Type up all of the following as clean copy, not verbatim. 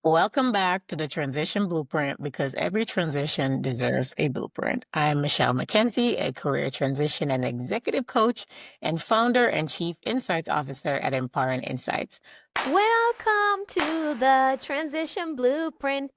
Welcome back to the Transition Blueprint because every transition deserves a blueprint. I'm Michelle McKenzie, a career transition and executive coach and founder and chief insights officer at Empowering Insights. Welcome to the Transition Blueprint.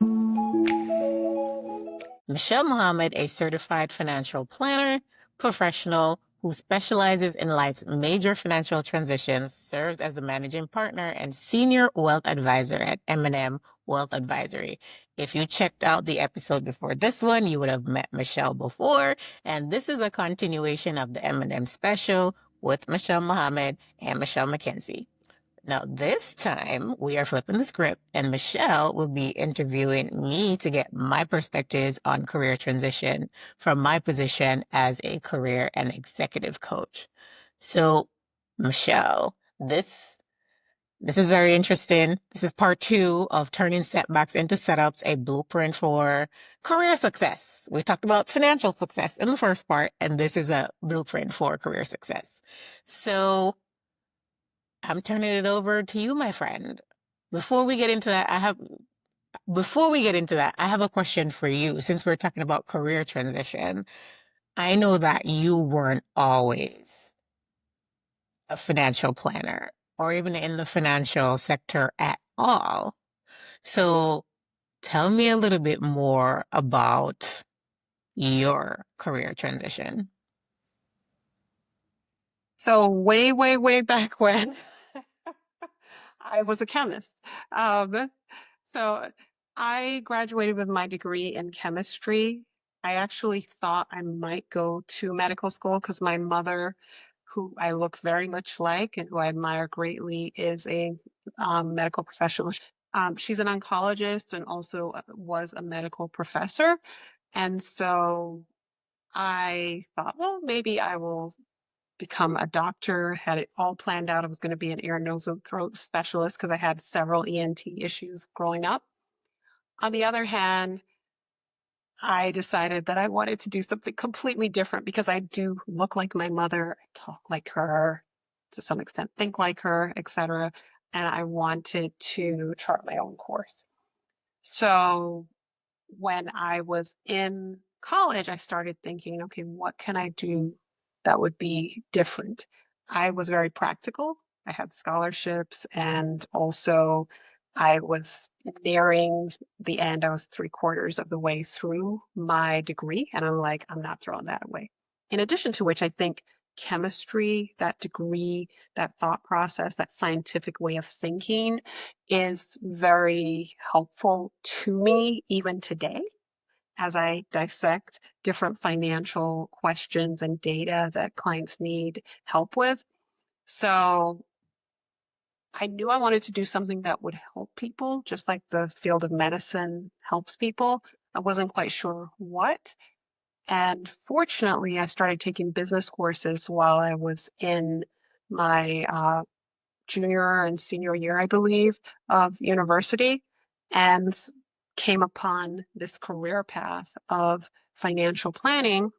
Michelle Mohammed, a certified financial planner, professional who specializes in life's major financial transitions, serves as the managing partner and senior wealth advisor at M&M Wealth Advisory. If you checked out the episode before this one, you would have met Michelle before, and this is a continuation of the M&M special with Michelle Mohammed and Michelle McKenzie. Now, this time we are flipping the script, and Michelle will be interviewing me to get my perspectives on career transition from my position as a career and executive coach. So, Michelle, this is very interesting. This is part 2 of turning setbacks into setups, a blueprint for career success. We talked about financial success in the first part, and this is a blueprint for career success. So, I'm turning it over to you, my friend. Before we get into that, I have a question for you. Since we're talking about career transition, I know that you weren't always a financial planner or even in the financial sector at all. So tell me a little bit more about your career transition. So way back when I was a chemist. So I graduated with my degree in chemistry. I actually thought I might go to medical school because my mother, who I look very much like and who I admire greatly, is a medical professional. She's an oncologist and also was a medical professor. And so I thought, well, maybe I will become a doctor, had it all planned out. I was going to be an ear, nose, and throat specialist because I had several ENT issues growing up. On the other hand, I decided that I wanted to do something completely different because I do look like my mother, talk like her, to some extent, think like her, etc. And I wanted to chart my own course. So when I was in college, I started thinking, okay, what can I do that would be different? I was very practical. I had scholarships and also I was nearing the end. I was 3/4 of the way through my degree, and I'm like, I'm not throwing that away. In addition to which, I think chemistry, that degree, that thought process, that scientific way of thinking is very helpful to me even today as I dissect different financial questions and data that clients need help with. So I knew I wanted to do something that would help people, just like the field of medicine helps people. I wasn't quite sure what. And fortunately, I started taking business courses while I was in my junior and senior year, I believe, of university, and came upon this career path of financial planning.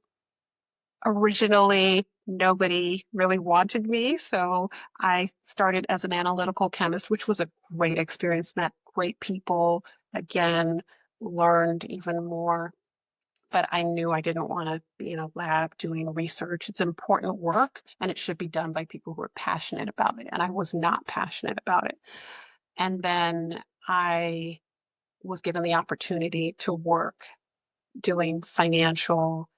Originally, nobody really wanted me, so I started as an analytical chemist, which was a great experience, met great people, again, learned even more. But I knew I didn't want to be in a lab doing research. It's important work and it should be done by people who are passionate about it. And I was not passionate about it. And then I was given the opportunity to work doing financial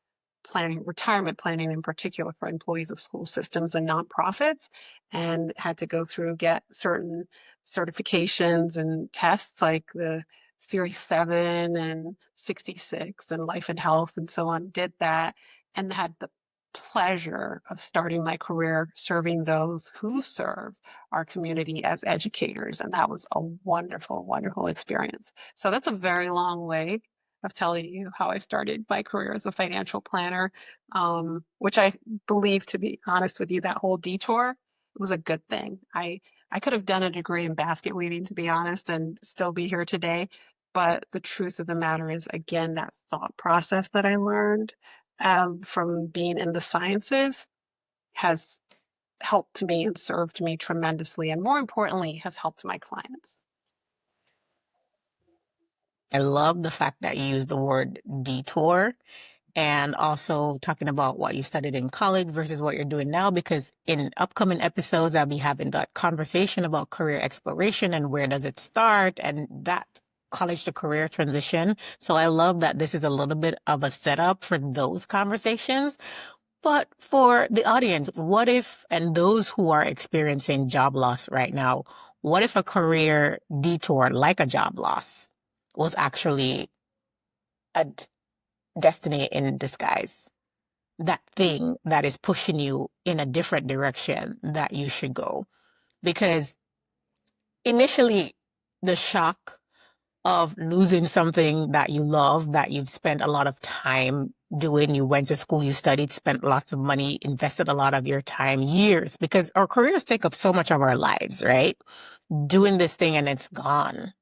planning, retirement planning in particular for employees of school systems and nonprofits, and had to go through, get certain certifications and tests like the Series 7 and 66 and Life and Health and so on, did that, and had the pleasure of starting my career serving those who serve our community as educators. And that was a wonderful, wonderful experience. So that's a very long way of telling you how I started my career as a financial planner, which I believe, to be honest with you, that whole detour was a good thing. I could have done a degree in basket weaving, to be honest, and still be here today. But the truth of the matter is, again, that thought process that I learned from being in the sciences has helped me and served me tremendously, and more importantly, has helped my clients. I love the fact that you use the word detour, and also talking about what you studied in college versus what you're doing now, because in upcoming episodes, I'll be having that conversation about career exploration and where does it start and that college to career transition. So I love that this is a little bit of a setup for those conversations. But for the audience, what if, and those who are experiencing job loss right now, what if a career detour like a job loss was actually a destiny in disguise? That thing that is pushing you in a different direction that you should go. Because initially, the shock of losing something that you love, that you've spent a lot of time doing, you went to school, you studied, spent lots of money, invested a lot of your time, years, because our careers take up so much of our lives, right? Doing this thing and it's gone.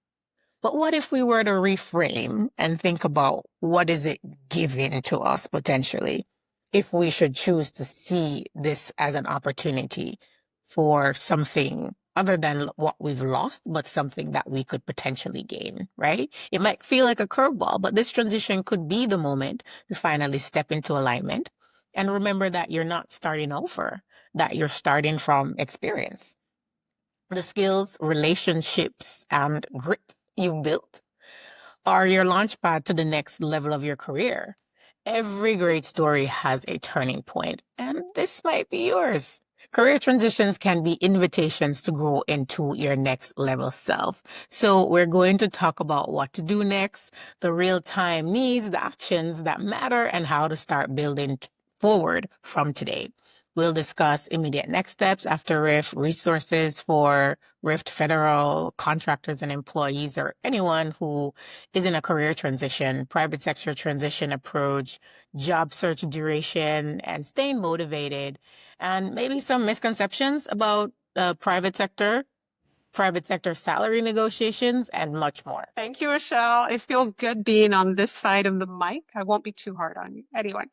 But what if we were to reframe and think about what is it giving to us potentially, if we should choose to see this as an opportunity for something other than what we've lost, but something that we could potentially gain, right? It might feel like a curveball, but this transition could be the moment to finally step into alignment and remember that you're not starting over, that you're starting from experience. The skills, relationships, and grit you've built are your launchpad to the next level of your career. Every great story has a turning point, and this might be yours. Career transitions can be invitations to grow into your next level self. So we're going to talk about what to do next, the real-time needs, the actions that matter, and how to start building forward from today. We'll discuss immediate next steps after RIF, resources for RIF federal contractors and employees, or anyone who is in a career transition, private sector transition approach, job search duration, and staying motivated, and maybe some misconceptions about private sector salary negotiations, and much more. Thank you, Michelle. It feels good being on this side of the mic. I won't be too hard on you. Anyway,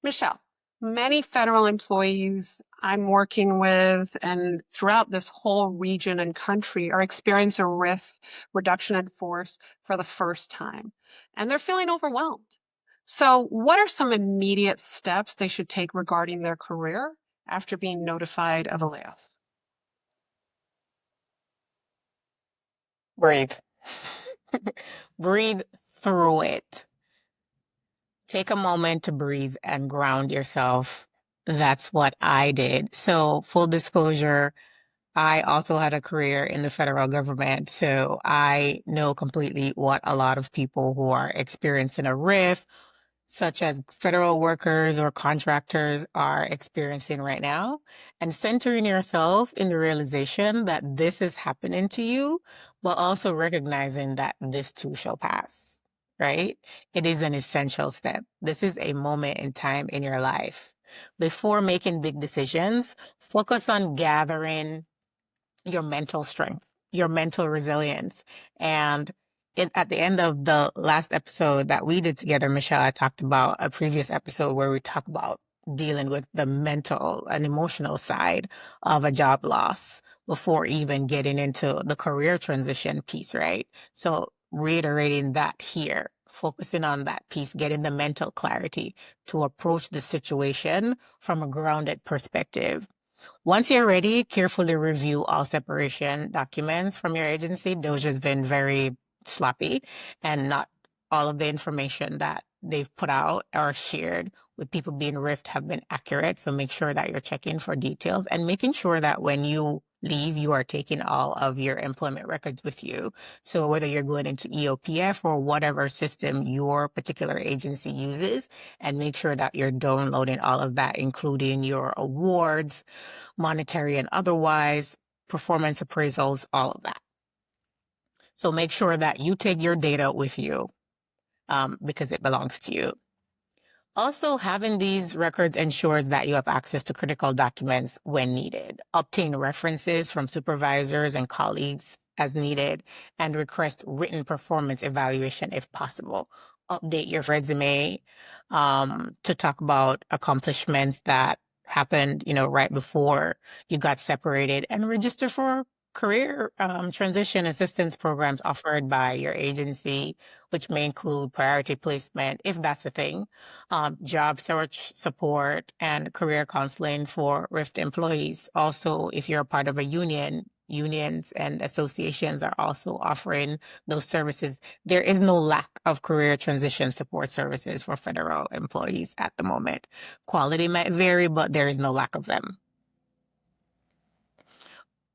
Michelle, many federal employees I'm working with and throughout this whole region and country are experiencing a RIF, reduction in force, for the first time, and they're feeling overwhelmed. So what are some immediate steps they should take regarding their career after being notified of a layoff? Breathe. Breathe through it. Take a moment to breathe and ground yourself. That's what I did. So, full disclosure, I also had a career in the federal government. So, I know completely what a lot of people who are experiencing a RIF, such as federal workers or contractors, are experiencing right now, and centering yourself in the realization that this is happening to you, but also recognizing that this too shall pass, right? It is an essential step. This is a moment in time in your life. Before making big decisions, focus on gathering your mental strength, your mental resilience. And at the end of the last episode that we did together, Michelle, I talked about a previous episode where we talk about dealing with the mental and emotional side of a job loss before even getting into the career transition piece, right? So reiterating that here, focusing on that piece, getting the mental clarity to approach the situation from a grounded perspective. Once you're ready, carefully review all separation documents from your agency. Those have been very sloppy, and not all of the information that they've put out or shared with people being riffed have been accurate. So make sure that you're checking for details and making sure that when you leave, you are taking all of your employment records with you. So whether you're going into EOPF or whatever system your particular agency uses, and make sure that you're downloading all of that, including your awards, monetary and otherwise, performance appraisals, all of that. So make sure that you take your data with you, because it belongs to you. Also, having these records ensures that you have access to critical documents when needed. Obtain references from supervisors and colleagues as needed, and request written performance evaluation if possible. Update your resume to talk about accomplishments that happened, right before you got separated, and register for career transition assistance programs offered by your agency, which may include priority placement, if that's a thing, job search support, and career counseling for RIF employees. Also, if you're a part of a union, unions and associations are also offering those services. There is no lack of career transition support services for federal employees at the moment. Quality might vary, but there is no lack of them.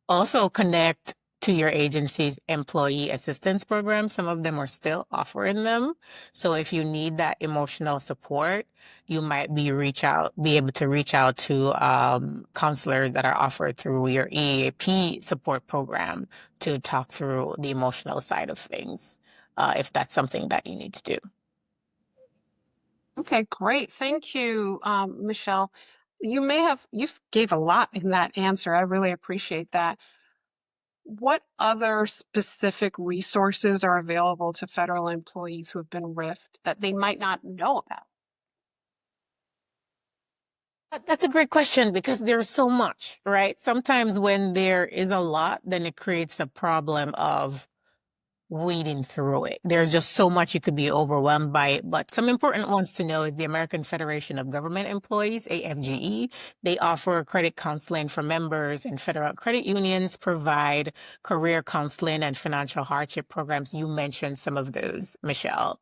Also connect to your agency's employee assistance program. Some of them are still offering them. So if you need that emotional support, you might be able to reach out to counselors that are offered through your EAP support program to talk through the emotional side of things, if that's something that you need to do. Okay, great. Thank you, Michelle. You gave a lot in that answer. I really appreciate that. What other specific resources are available to federal employees who have been RIFed that they might not know about? That's a great question because there's so much, right? Sometimes when there is a lot, then it creates a problem of wading through it. There's just so much you could be overwhelmed by it. But some important ones to know is the American Federation of Government Employees, AFGE. They offer credit counseling for members, and federal credit unions provide career counseling and financial hardship programs. You mentioned some of those, Michelle.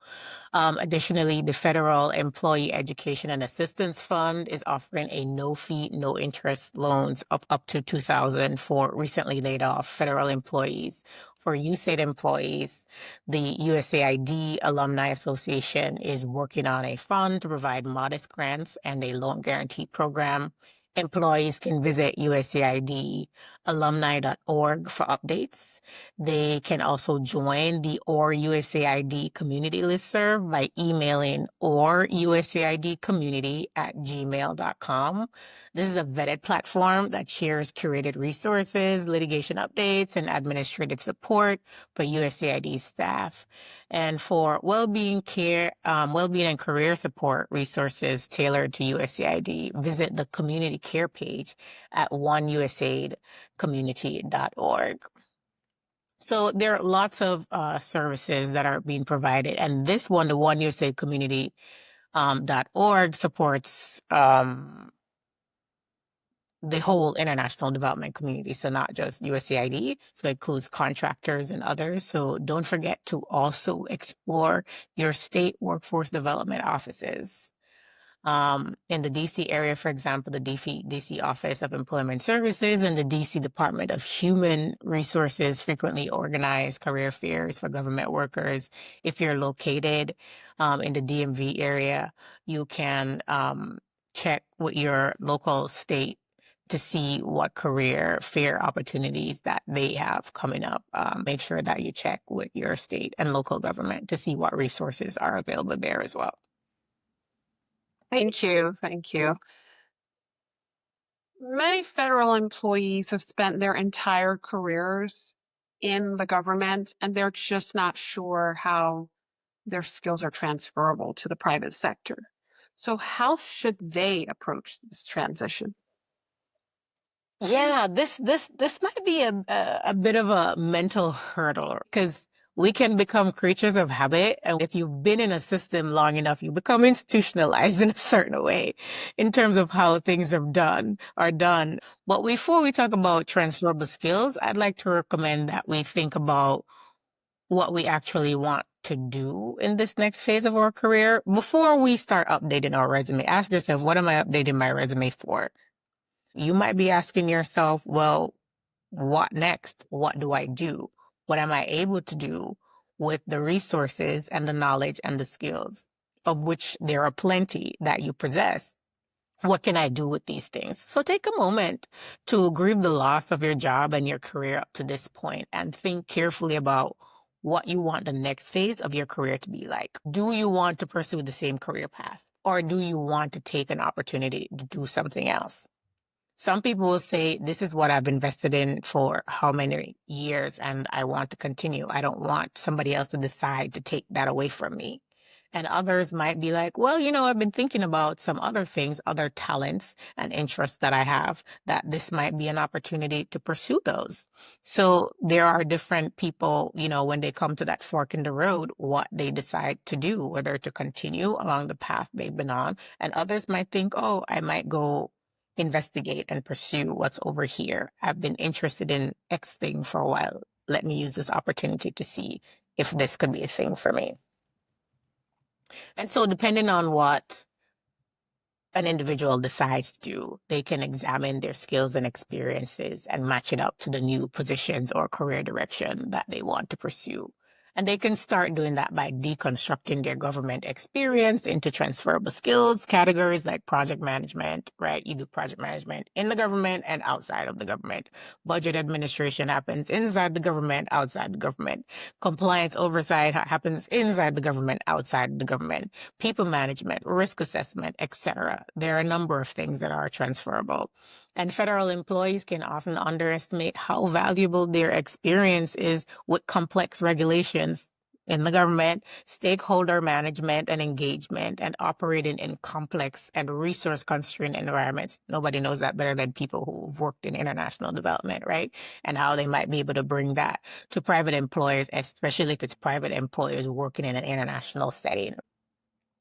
Additionally, the Federal Employee Education and Assistance Fund is offering a no-fee, no-interest loans of up to $2,000 for recently laid off federal employees. For USAID employees, the USAID Alumni Association is working on a fund to provide modest grants and a loan guarantee program. Employees can visit USAIDalumni.org for updates. They can also join the OR USAID community listserv by emailing orusaidcommunity@gmail.com. This is a vetted platform that shares curated resources, litigation updates, and administrative support for USAID staff. And for well-being and career support resources tailored to USAID, visit the community care page at oneusaidcommunity.org. So there are lots of services that are being provided, and this one, the oneusaidcommunity.org, supports the whole international development community, so not just USAID. So it includes contractors and others. So don't forget to also explore your state workforce development offices. In the DC area, for example, the DC Office of Employment Services and the DC Department of Human Resources frequently organize career fairs for government workers. If you're located in the DMV area, you can check with your local state to see what career fair opportunities that they have coming up. Make sure that you check with your state and local government to see what resources are available there as well. Thank you. Thank you. Many federal employees have spent their entire careers in the government, and they're just not sure how their skills are transferable to the private sector. So how should they approach this transition? Yeah, this might be a bit of a mental hurdle because we can become creatures of habit, and if you've been in a system long enough, you become institutionalized in a certain way in terms of how things are done. But before we talk about transferable skills, I'd like to recommend that we think about what we actually want to do in this next phase of our career. Before we start updating our resume, ask yourself, what am I updating my resume for? You might be asking yourself, well, what next? What do I do? What am I able to do with the resources and the knowledge and the skills, of which there are plenty that you possess? What can I do with these things? So take a moment to grieve the loss of your job and your career up to this point and think carefully about what you want the next phase of your career to be like. Do you want to pursue the same career path, or do you want to take an opportunity to do something else? Some people will say, this is what I've invested in for how many years and I want to continue. I don't want somebody else to decide to take that away from me. And others might be like, well, I've been thinking about some other things, other talents and interests that I have, that this might be an opportunity to pursue those. So there are different people, when they come to that fork in the road, what they decide to do, whether to continue along the path they've been on. And others might think, oh, I might go investigate and pursue what's over here. I've been interested in X thing for a while. Let me use this opportunity to see if this could be a thing for me. And so depending on what an individual decides to do, they can examine their skills and experiences and match it up to the new positions or career direction that they want to pursue. And they can start doing that by deconstructing their government experience into transferable skills categories like project management, right? You do project management in the government and outside of the government. Budget administration happens inside the government, outside the government. Compliance oversight happens inside the government, outside the government. People management, risk assessment, etc. There are a number of things that are transferable. And federal employees can often underestimate how valuable their experience is with complex regulations in the government, stakeholder management and engagement, and operating in complex and resource-constrained environments. Nobody knows that better than people who've worked in international development, right? And how they might be able to bring that to private employers, especially if it's private employers working in an international setting.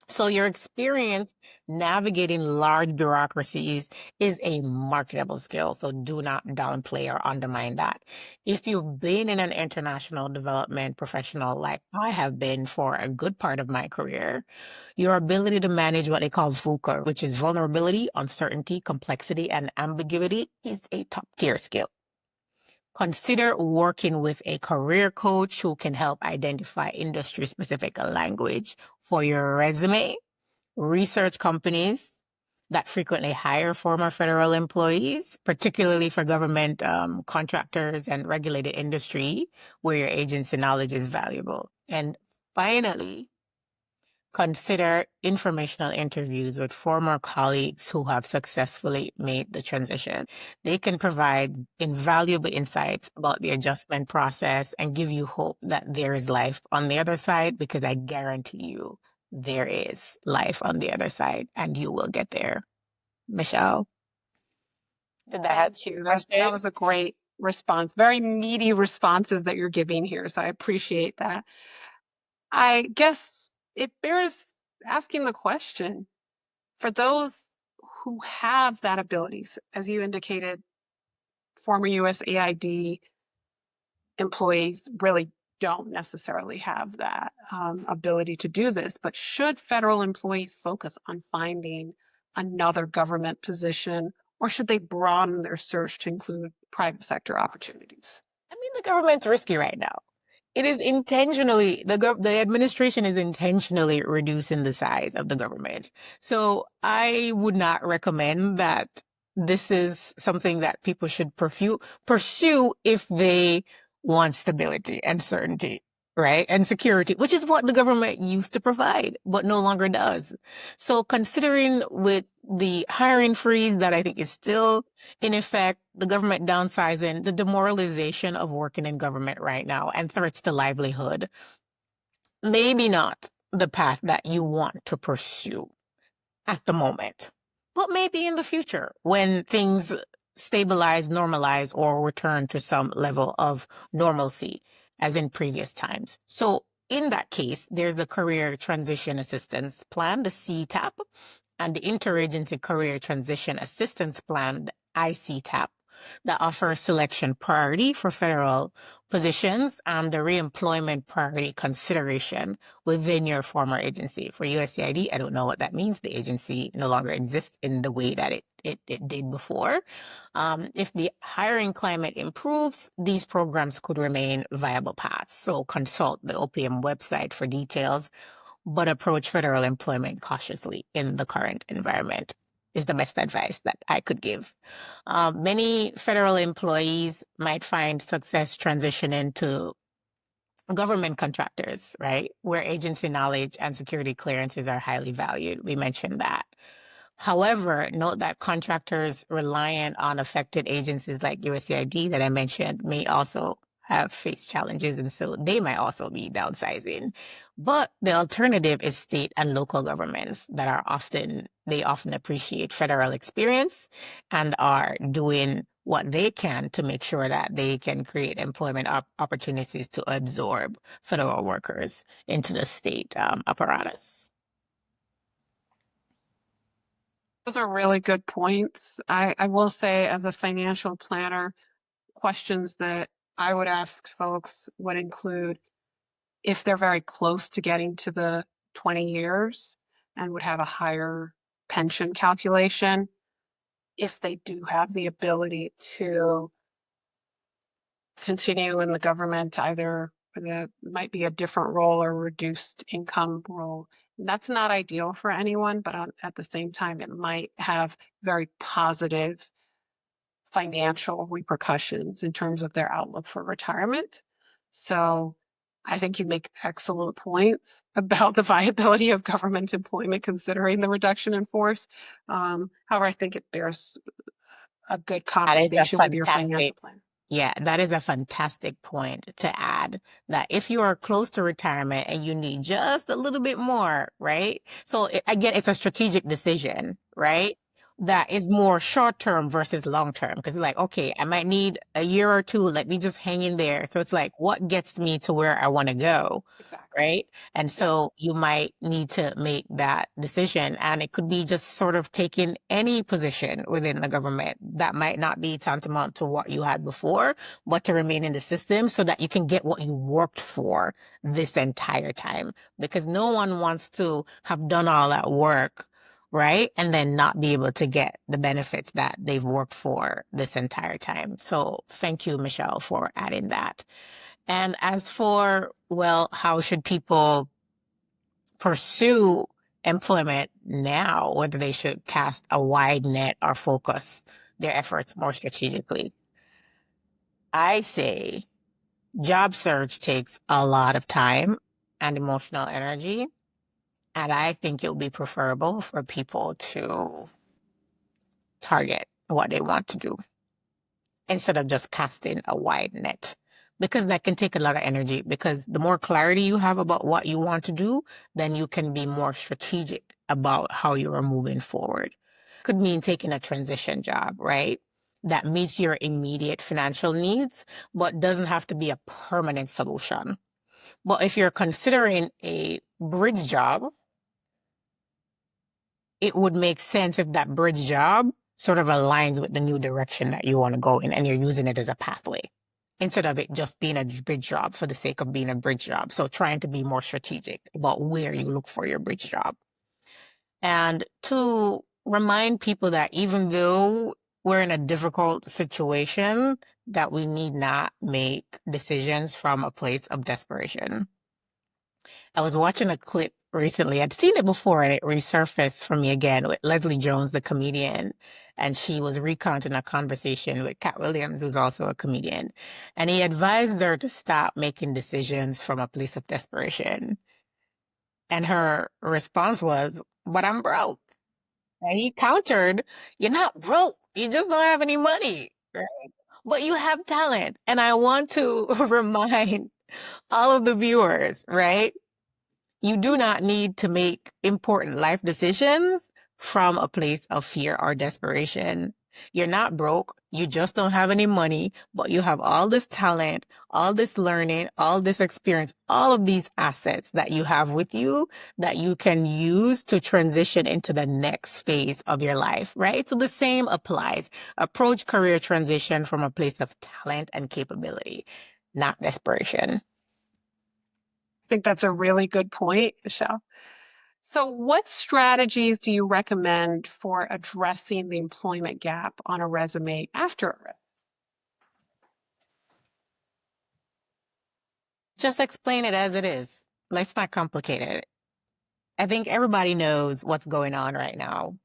So your experience navigating large bureaucracies is a marketable skill. So do not downplay or undermine that. If you've been in an international development professional like I have been for a good part of my career, your ability to manage what they call VUCA, which is vulnerability, uncertainty, complexity, and ambiguity, is a top tier skill. Consider working with a career coach who can help identify industry specific language for your resume. Research companies that frequently hire former federal employees, particularly for government contractors and regulated industry, where your agency knowledge is valuable. And finally, consider informational interviews with former colleagues who have successfully made the transition. They can provide invaluable insights about the adjustment process and give you hope that there is life on the other side, because I guarantee you there is life on the other side and you will get there. Michelle, did that answer Thank your you. That question? was a great response. Very meaty responses that you're giving here, so I appreciate that. I guess it bears asking the question, for those who have that ability, as you indicated, former USAID employees really don't necessarily have that ability to do this, but should federal employees focus on finding another government position, or should they broaden their search to include private sector opportunities? I mean, the government's risky right now. It is intentionally, the administration is intentionally reducing the size of the government. So I would not recommend that this is something that people should pursue if they want stability and certainty, right? And security, which is what the government used to provide, but no longer does. So considering with the hiring freeze that I think is still in effect, the government downsizing, the demoralization of working in government right now, and threats to livelihood, maybe not the path that you want to pursue at the moment, but maybe in the future when things stabilize, normalize, or return to some level of normalcy as in previous times. So in that case, there's the Career Transition Assistance Plan, the CTAP, and the Interagency Career Transition Assistance Plan, the ICTAP, that offers selection priority for federal positions and the reemployment priority consideration within your former agency. For USAID, I don't know what that means. The agency no longer exists in the way that it did before. If the hiring climate improves, these programs could remain viable paths. So consult the OPM website for details, but approach federal employment cautiously in the current environment is the best advice that I could give. Many federal employees might find success transitioning to government contractors, right? Where agency knowledge and security clearances are highly valued. We mentioned that. However, note that contractors reliant on affected agencies like USAID that I mentioned may also have faced challenges, and so they might also be downsizing. But the alternative is state and local governments that they often appreciate federal experience and are doing what they can to make sure that they can create employment opportunities to absorb federal workers into the state apparatus. Those are really good points. I will say, as a financial planner, questions that I would ask folks would include if they're very close to getting to the 20 years and would have a higher pension calculation, if they do have the ability to continue in the government, either that might be a different role or reduced income role. That's not ideal for anyone, but at the same time, it might have very positive financial repercussions in terms of their outlook for retirement. So I think you make excellent points about the viability of government employment considering the reduction in force. However, I think it bears a good That is a conversation with your financial fantastic plan. Yeah, that is a fantastic point to add that if you are close to retirement and you need just a little bit more, right? So again, it's a strategic decision, right? That is more short term versus long term because like, okay, I might need a year or two. Let me just hang in there. So it's like, what gets me to where I want to go? Exactly. Right. And Yep. so you might need to make that decision. And it could be just sort of taking any position within the government that might not be tantamount to what you had before, but to remain in the system so that you can get what you worked for this entire time. Because no one wants to have done all that work, right? And then not be able to get the benefits that they've worked for this entire time. So thank you, Michelle, for adding that. And as for, well, how should people pursue employment now, whether they should cast a wide net or focus their efforts more strategically? I say job search takes a lot of time and emotional energy. And I think it would be preferable for people to target what they want to do instead of just casting a wide net. Because that can take a lot of energy. Because the more clarity you have about what you want to do, then you can be more strategic about how you are moving forward. Could mean taking a transition job, right? That meets your immediate financial needs, but doesn't have to be a permanent solution. But if you're considering a bridge job, it would make sense if that bridge job sort of aligns with the new direction that you want to go in and you're using it as a pathway instead of it just being a bridge job for the sake of being a bridge job. So trying to be more strategic about where you look for your bridge job. And to remind people that even though we're in a difficult situation, that we need not make decisions from a place of desperation. I was watching a clip recently. I'd seen it before and it resurfaced for me again with Leslie Jones, the comedian. And she was recounting a conversation with Cat Williams, who's also a comedian. And he advised her to stop making decisions from a place of desperation. And her response was, but I'm broke. And he countered, you're not broke. You just don't have any money, right? But you have talent. And I want to remind all of the viewers, right? You do not need to make important life decisions from a place of fear or desperation. You're not broke. You just don't have any money, but you have all this talent, all this learning, all this experience, all of these assets that you have with you that you can use to transition into the next phase of your life, right? So the same applies. Approach career transition from a place of talent and capability, not desperation. I think that's a really good point, Michelle. So what strategies do you recommend for addressing the employment gap on a resume after a RIF? Just explain it as it is. Let's not complicate it. I think everybody knows what's going on right now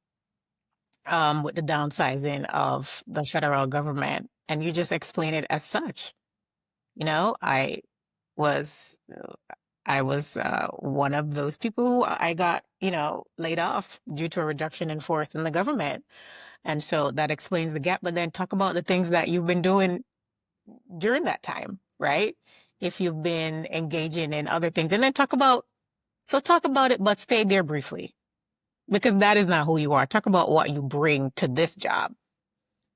with the downsizing of the federal government, and you just explain it as such. You know, was I was one of those people who I got, laid off due to a reduction in force in the government. And so that explains the gap. But then talk about the things that you've been doing during that time, right? If you've been engaging in other things, and then talk about it, but stay there briefly, because that is not who you are. Talk about what you bring to this job,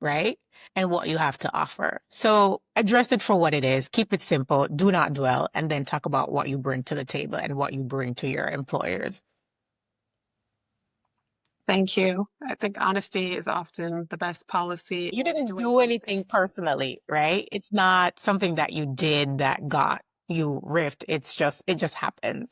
right? And what you have to offer. So address it for what it is. Keep it simple. Do not dwell. And then talk about what you bring to the table and what you bring to your employers. Thank you. I think honesty is often the best policy You in didn't doing do something. anything personally, right? It's not something that you did that got you riffed. It just happens.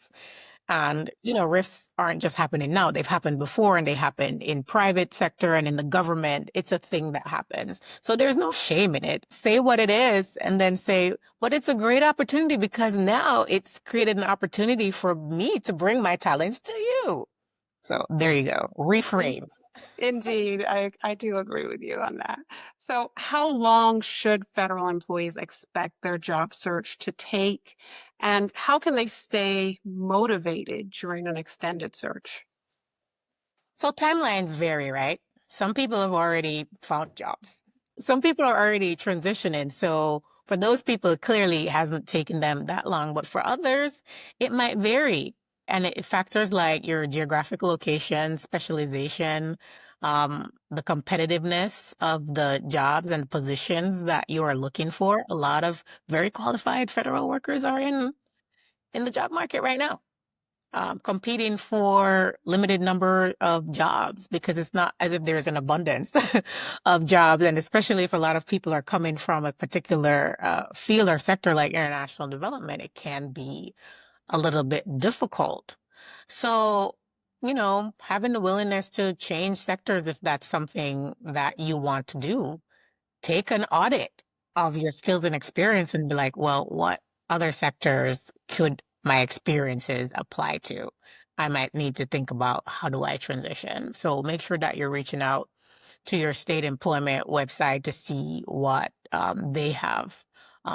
And, rifts aren't just happening now. They've happened before, and they happened in private sector and in the government. It's a thing that happens. So there's no shame in it. Say what it is and then say, but it's a great opportunity because now it's created an opportunity for me to bring my talents to you. So there you go. Reframe. Indeed, I do agree with you on that. So, how long should federal employees expect their job search to take, and how can they stay motivated during an extended search? So timelines vary, right? Some people have already found jobs. Some people are already transitioning. So for those people, it clearly hasn't taken them that long. But for others, it might vary. And it factors like your geographic location, specialization, the competitiveness of the jobs and positions that you are looking for. A lot of very qualified federal workers are in the job market right now, competing for limited number of jobs, because it's not as if there's an abundance of jobs. And especially if a lot of people are coming from a particular field or sector like international development, it can be a little bit difficult. So, having the willingness to change sectors, if that's something that you want to do, take an audit of your skills and experience and be like, well, what other sectors could my experiences apply to? I might need to think about, how do I transition? So make sure that you're reaching out to your state employment website to see what they have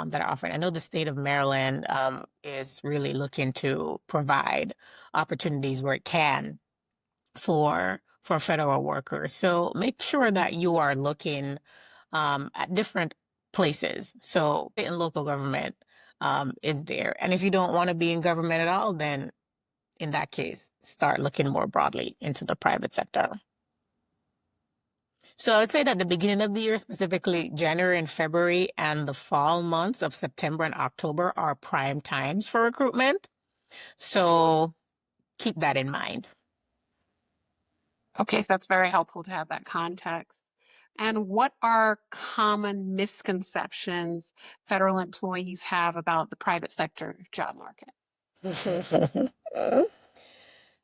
that are offering. I know the state of Maryland is really looking to provide opportunities where it can for federal workers. So make sure that you are looking at different places. So state and local government is there. And if you don't want to be in government at all, then in that case, start looking more broadly into the private sector. So I'd say that the beginning of the year, specifically January and February, and the fall months of September and October are prime times for recruitment. So keep that in mind. Okay, so that's very helpful to have that context. And what are common misconceptions federal employees have about the private sector job market?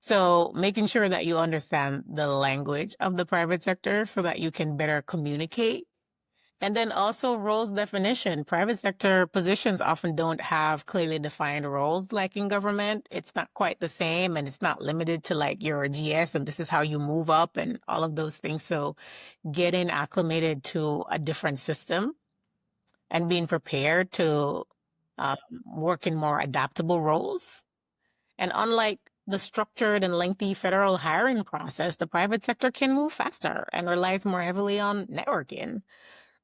So making sure that you understand the language of the private sector so that you can better communicate. And then also roles definition. Private sector positions often don't have clearly defined roles like in government. It's not quite the same, and it's not limited to like you're a GS and this is how you move up and all of those things. So getting acclimated to a different system and being prepared to work in more adaptable roles. And unlike the structured and lengthy federal hiring process, the private sector can move faster and relies more heavily on networking,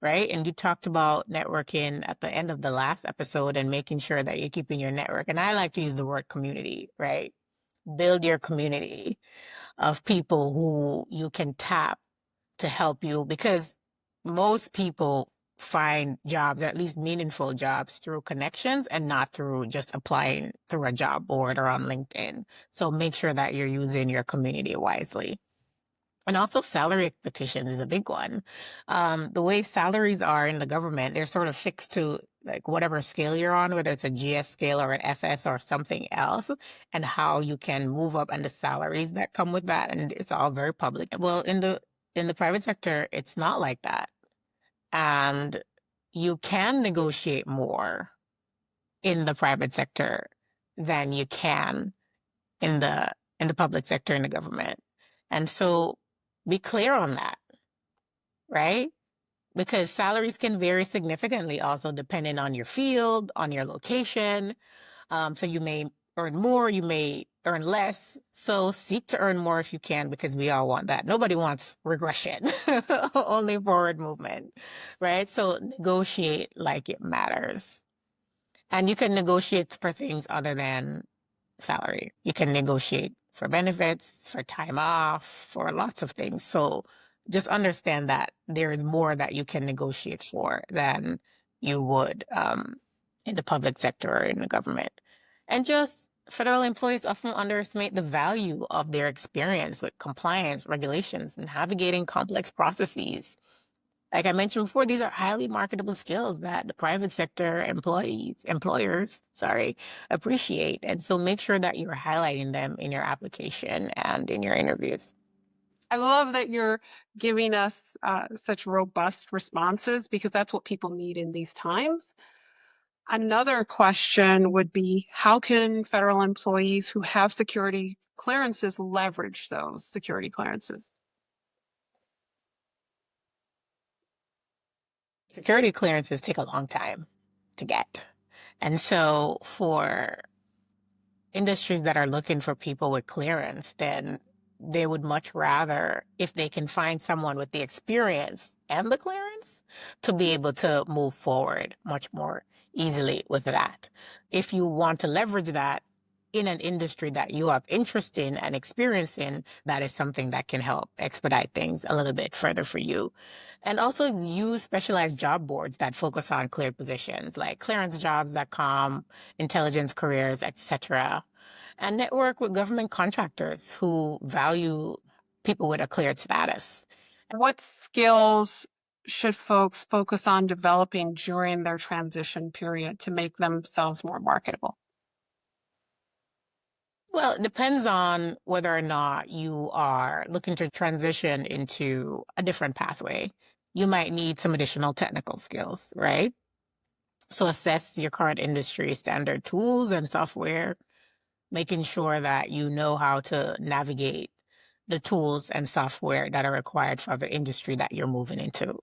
right? And you talked about networking at the end of the last episode and making sure that you're keeping your network. And I like to use the word community, right? Build your community of people who you can tap to help you, because most people find jobs, or at least meaningful jobs, through connections and not through just applying through a job board or on LinkedIn. So make sure that you're using your community wisely. And also salary expectations is a big one. The way salaries are in the government, they're sort of fixed to like whatever scale you're on, whether it's a GS scale or an FS or something else, and how you can move up and the salaries that come with that. And it's all very public. Well, in the private sector, it's not like that. And you can negotiate more in the private sector than you can in the public sector in the government. And so be clear on that, right? Because salaries can vary significantly also depending on your field, on your location. So you may earn more, you may earn less. So seek to earn more if you can, because we all want that. Nobody wants regression, only forward movement, right? So negotiate like it matters. And you can negotiate for things other than salary. You can negotiate for benefits, for time off, for lots of things. So just understand that there is more that you can negotiate for than you would in the public sector or in the government. And just federal employees often underestimate the value of their experience with compliance, regulations, and navigating complex processes. Like I mentioned before, these are highly marketable skills that the private sector employers, appreciate. And so make sure that you're highlighting them in your application and in your interviews. I love that you're giving us such robust responses because that's what people need in these times. Another question would be, how can federal employees who have security clearances leverage those security clearances? Security clearances take a long time to get. And so for industries that are looking for people with clearance, then they would much rather, if they can find someone with the experience and the clearance, to be able to move forward much more easily with that. If you want to leverage that in an industry that you have interest in and experience in, that is something that can help expedite things a little bit further for you. And also use specialized job boards that focus on cleared positions like clearancejobs.com, intelligence careers, etc. And network with government contractors who value people with a cleared status. What skills should folks focus on developing during their transition period to make themselves more marketable? Well, it depends on whether or not you are looking to transition into a different pathway. You might need some additional technical skills, right? So assess your current industry standard tools and software, making sure that you know how to navigate the tools and software that are required for the industry that you're moving into.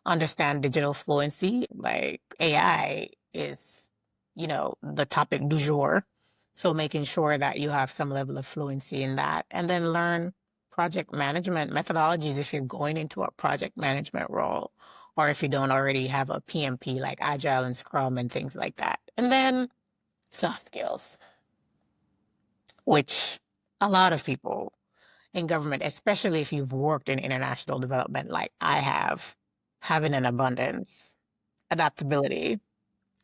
Understand digital fluency, like AI is, the topic du jour. So making sure that you have some level of fluency in that, and then learn project management methodologies if you're going into a project management role, or if you don't already have a PMP like Agile and Scrum and things like that. And then soft skills, which a lot of people in government, especially if you've worked in international development like I have, having an abundance, adaptability,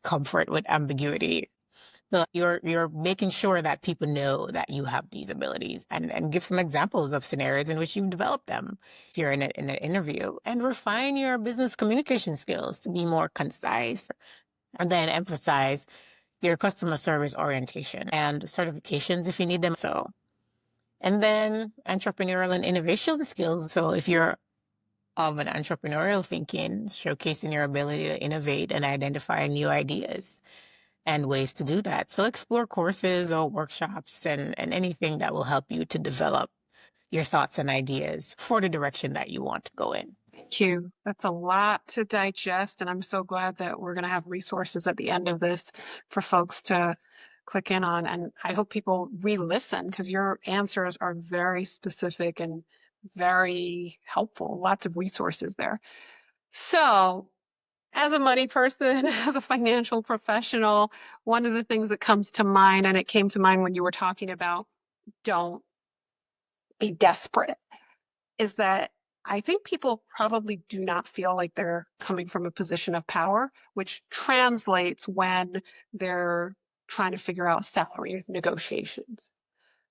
comfort with ambiguity. So you're making sure that people know that you have these abilities, and give some examples of scenarios in which you've developed them if you're in an interview, and refine your business communication skills to be more concise, and then emphasize your customer service orientation and certifications if you need them. So, and then entrepreneurial and innovation skills. So if you're of an entrepreneurial thinking, showcasing your ability to innovate and identify new ideas and ways to do that. So explore courses or workshops and anything that will help you to develop your thoughts and ideas for the direction that you want to go in. Thank you. That's a lot to digest, and I'm so glad that we're going to have resources at the end of this for folks to click in on. And I hope people re-listen because your answers are very specific and very helpful. Lots of resources there. So, as a money person, as a financial professional, one of the things that comes to mind, and it came to mind when you were talking about don't be desperate, is that I think people probably do not feel like they're coming from a position of power, which translates when they're trying to figure out salary negotiations.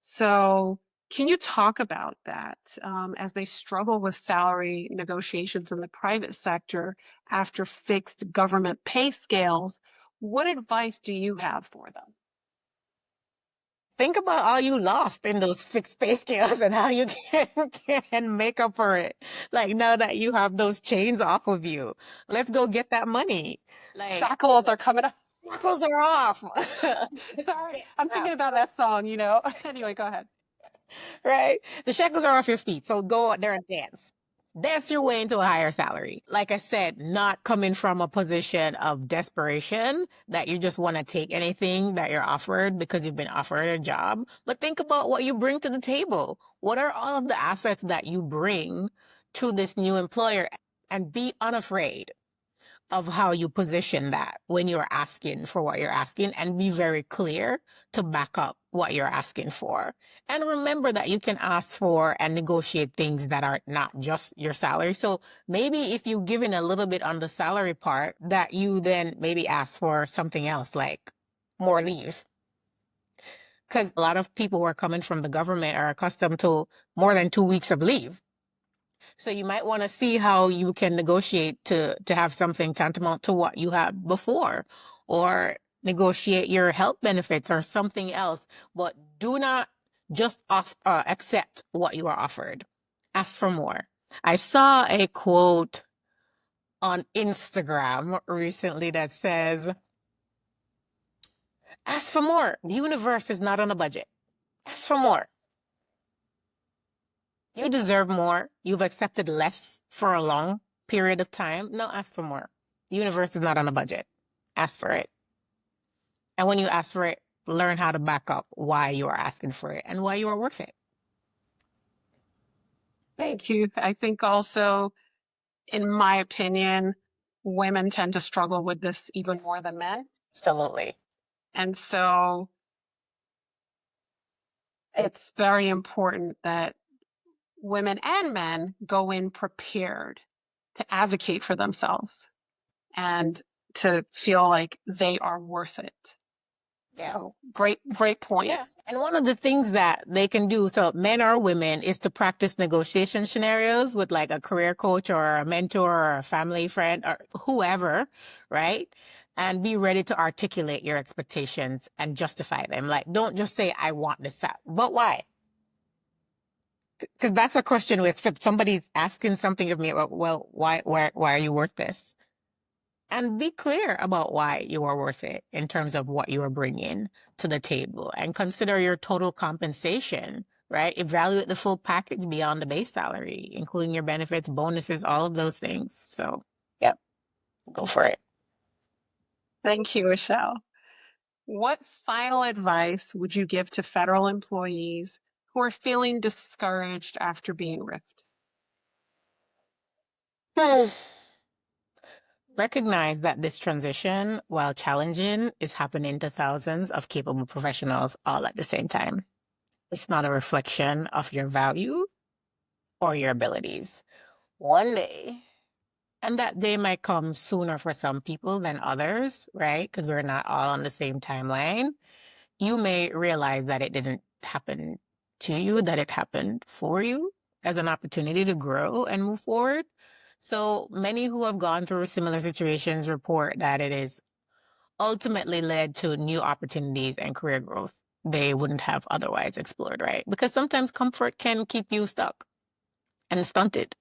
So, can you talk about that as they struggle with salary negotiations in the private sector after fixed government pay scales? What advice do you have for them? Think about all you lost in those fixed pay scales and how you can make up for it. Like now that you have those chains off of you, let's go get that money. Like Shackles are coming up. shackles are off. Sorry, I'm thinking about that song, Anyway, go ahead. Right? The shackles are off your feet. So go out there and dance. Dance your way into a higher salary. Like I said, not coming from a position of desperation that you just want to take anything that you're offered because you've been offered a job. But think about what you bring to the table. What are all of the assets that you bring to this new employer? And be unafraid. of how you position that when you're asking for what you're asking, and be very clear to back up what you're asking for. And remember that you can ask for and negotiate things that are not just your salary. So maybe if you've given a little bit on the salary part, that you then maybe ask for something else like more leave. Because a lot of people who are coming from the government are accustomed to more than 2 weeks of leave. So you might want to see how you can negotiate to have something tantamount to what you had before, or negotiate your health benefits or something else. But do not just accept what you are offered. Ask for more. I saw a quote on Instagram recently that says, ask for more. The universe is not on a budget. Ask for more. You deserve more. You've accepted less for a long period of time. No, ask for more. The universe is not on a budget. Ask for it. And when you ask for it, learn how to back up why you are asking for it and why you are worth it. Thank you. I think also, in my opinion, women tend to struggle with this even more than men. Absolutely. And so it's very important that women and men go in prepared to advocate for themselves and to feel like they are worth it. Yeah. So great point. Yeah. And one of the things that they can do, so men or women, is to practice negotiation scenarios with like a career coach or a mentor or a family friend or whoever, right? And be ready to articulate your expectations and justify them. Like, don't just say, I want this, but why? Because that's a question if somebody's asking something of me, well, why are you worth this? And be clear about why you are worth it in terms of what you are bringing to the table, and consider your total compensation, right? Evaluate the full package beyond the base salary, including your benefits, bonuses, all of those things. So, yep, go for it. Thank you, Michelle. What final advice would you give to federal employees who are feeling discouraged after being RIFed? Recognize that this transition, while challenging, is happening to thousands of capable professionals all at the same time. It's not a reflection of your value or your abilities. One day, and that day might come sooner for some people than others, right? Because we're not all on the same timeline. You may realize that it didn't happen to you, that it happened for you as an opportunity to grow and move forward. So many who have gone through similar situations report that it is ultimately led to new opportunities and career growth they wouldn't have otherwise explored, right? Because sometimes comfort can keep you stuck and stunted.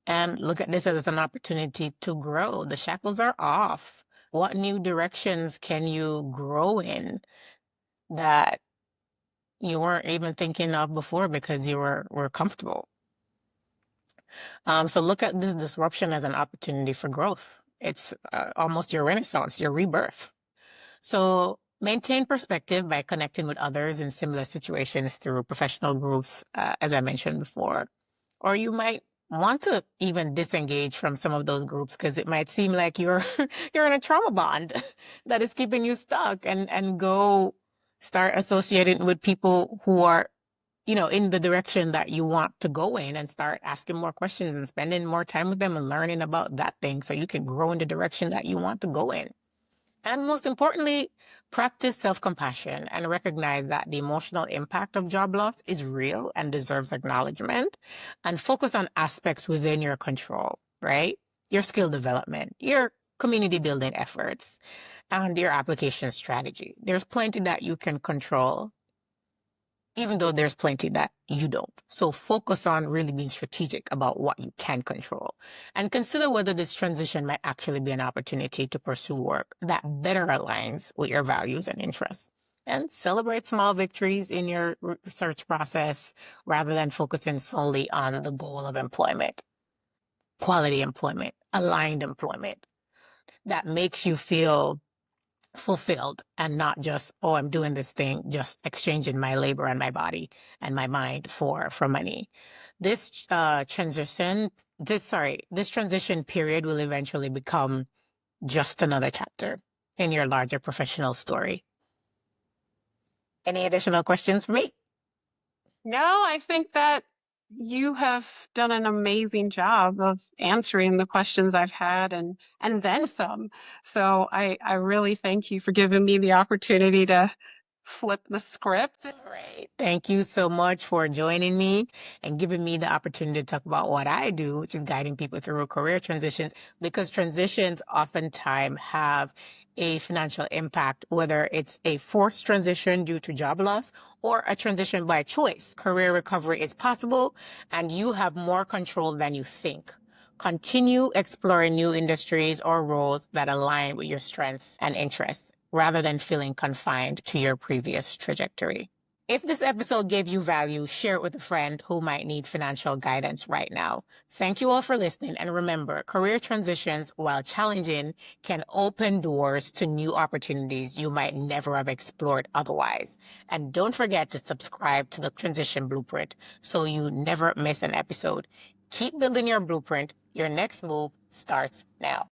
And look at this as an opportunity to grow. The shackles are off. What new directions can you grow in that you weren't even thinking of before because you were comfortable? So look at this disruption as an opportunity for growth. It's almost your renaissance, your rebirth. So maintain perspective by connecting with others in similar situations through professional groups, as I mentioned before. Or you might want to even disengage from some of those groups because it might seem like you're you're in a trauma bond that is keeping you stuck, and go start associating with people who are, in the direction that you want to go in, and start asking more questions and spending more time with them and learning about that thing so you can grow in the direction that you want to go in. And most importantly, practice self-compassion and recognize that the emotional impact of job loss is real and deserves acknowledgement, and focus on aspects within your control, right? Your skill development, your community building efforts, and your application strategy. There's plenty that you can control, even though there's plenty that you don't. So focus on really being strategic about what you can control, and consider whether this transition might actually be an opportunity to pursue work that better aligns with your values and interests. And celebrate small victories in your research process rather than focusing solely on the goal of employment, quality employment, aligned employment that makes you feel fulfilled, and not just, oh, I'm doing this thing, just exchanging my labor and my body and my mind for money. This transition period will eventually become just another chapter in your larger professional story. Any additional questions for me? No, I think that you have done an amazing job of answering the questions I've had and then some. So I really thank you for giving me the opportunity to flip the script. All right. Thank you so much for joining me and giving me the opportunity to talk about what I do, which is guiding people through career transitions, because transitions oftentimes have a financial impact, whether it's a forced transition due to job loss or a transition by choice. Career recovery is possible, and you have more control than you think. Continue exploring new industries or roles that align with your strengths and interests rather than feeling confined to your previous trajectory. If this episode gave you value, share it with a friend who might need financial guidance right now. Thank you all for listening. And remember, career transitions, while challenging, can open doors to new opportunities you might never have explored otherwise. And don't forget to subscribe to the Transition Blueprint so you never miss an episode. Keep building your blueprint. Your next move starts now.